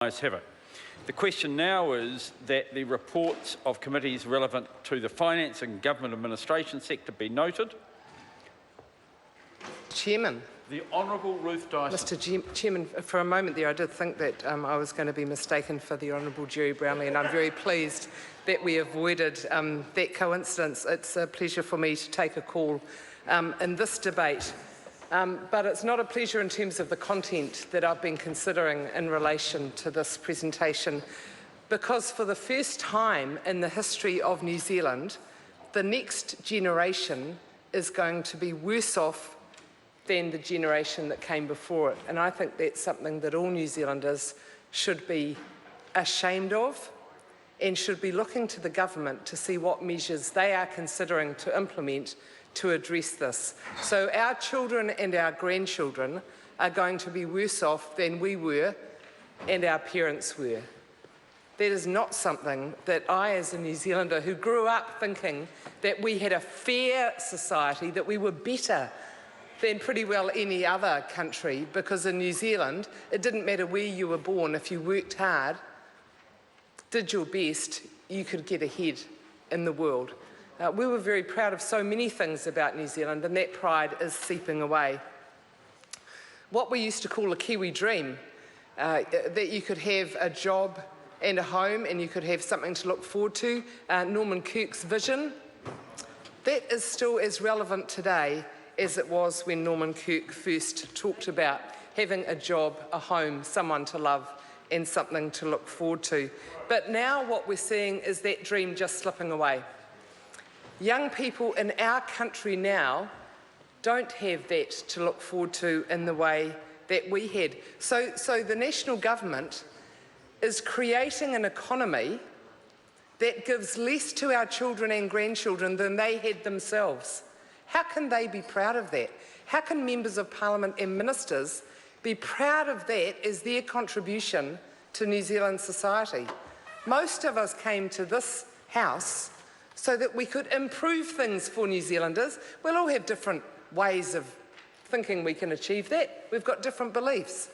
Ayes have it. The question now is that the reports of committees relevant to the finance and government administration sector be noted. Chairman. The Honourable Ruth Dyson. Mr. Chairman, for a moment there I did think that I was going to be mistaken for the Honourable Jerry Brownlee, and I'm very pleased that we avoided that coincidence. It's a pleasure for me to take a call in this debate, but it's not a pleasure in terms of the content that I've been considering in relation to this presentation, because for the first time in the history of New Zealand, the next generation is going to be worse off than the generation that came before it. And I think that's something that all New Zealanders should be ashamed of and should be looking to the government to see what measures they are considering to implement to address this. So our children and our grandchildren are going to be worse off than we were and our parents were. That is not something that I, as a New Zealander who grew up thinking that we had a fair society, that we were better than pretty well any other country, because in New Zealand, it didn't matter where you were born. If you worked hard, did your best, you could get ahead in the world. We were very proud of so many things about New Zealand, and that pride is seeping away. What we used to call a Kiwi dream, that you could have a job and a home and you could have something to look forward to, Norman Kirk's vision, that is still as relevant today as it was when Norman Kirk first talked about having a job, a home, someone to love and something to look forward to. But now what we're seeing is that dream just slipping away. Young people in our country now don't have that to look forward to in the way that we had. So the national government is creating an economy that gives less to our children and grandchildren than they had themselves. How can they be proud of that? How can members of Parliament and ministers be proud of that as their contribution to New Zealand society? Most of us came to this House so that we could improve things for New Zealanders. We'll all have different ways of thinking we can achieve that. We've got different beliefs.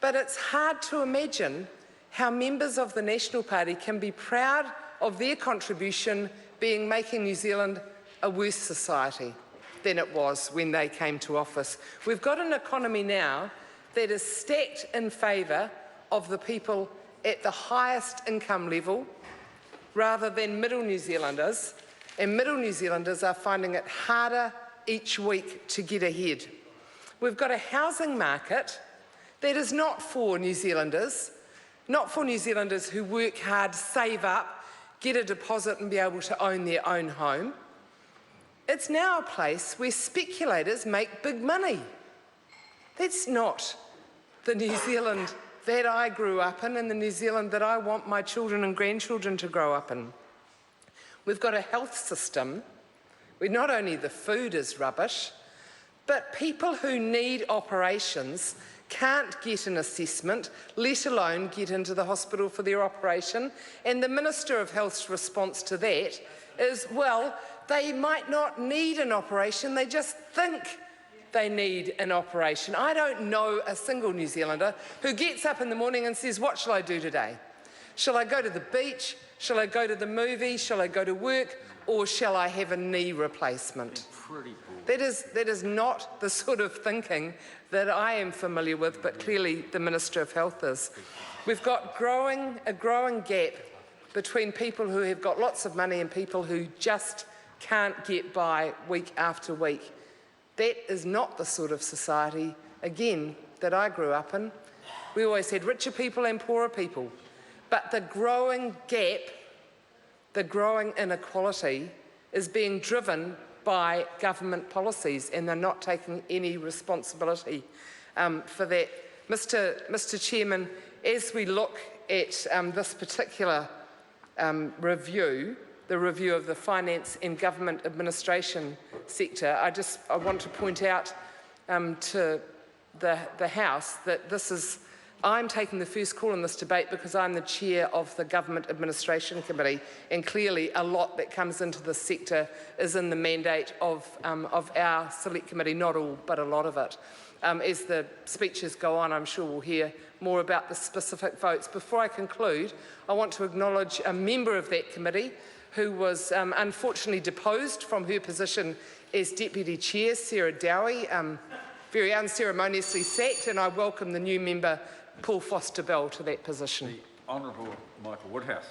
But it's hard to imagine how members of the National Party can be proud of their contribution being making New Zealand a worse society than it was when they came to office. We've got an economy now that is stacked in favour of the people at the highest income level rather than middle New Zealanders, and middle New Zealanders are finding it harder each week to get ahead. We've got a housing market that is not for New Zealanders, not for New Zealanders who work hard, save up, get a deposit and be able to own their own home. It's now a place where speculators make big money. That's not the New Zealand that I grew up in and the New Zealand that I want my children and grandchildren to grow up in. We've got a health system where not only the food is rubbish, but people who need operations can't get an assessment, let alone get into the hospital for their operation. And the Minister of Health's response to that is, well, they might not need an operation, they just think they need an operation. I don't know a single New Zealander who gets up in the morning and says, what shall I do today? Shall I go to the beach? Shall I go to the movie? Shall I go to work? Or shall I have a knee replacement? That is not the sort of thinking that I am familiar with, but clearly the Minister of Health is. We've got a growing gap between people who have got lots of money and people who just can't get by week after week. That is not the sort of society, again, that I grew up in. We always had richer people and poorer people. But the growing gap, the growing inequality is being driven by government policies, and they're not taking any responsibility for that. Mr. Chairman, as we look at this particular review, the review of the finance and government administration sector, I want to point out to the House that this is I'm taking the first call in this debate because I'm the chair of the Government Administration Committee, and clearly a lot that comes into this sector is in the mandate of our select committee, not all, but a lot of it. As the speeches go on, I'm sure we'll hear more about the specific votes. Before I conclude, I want to acknowledge a member of that committee who was unfortunately deposed from her position as Deputy Chair, Sarah Dowie, very unceremoniously sacked, and I welcome the new member, Paul Foster-Bell, to that position. The Honourable Michael Woodhouse.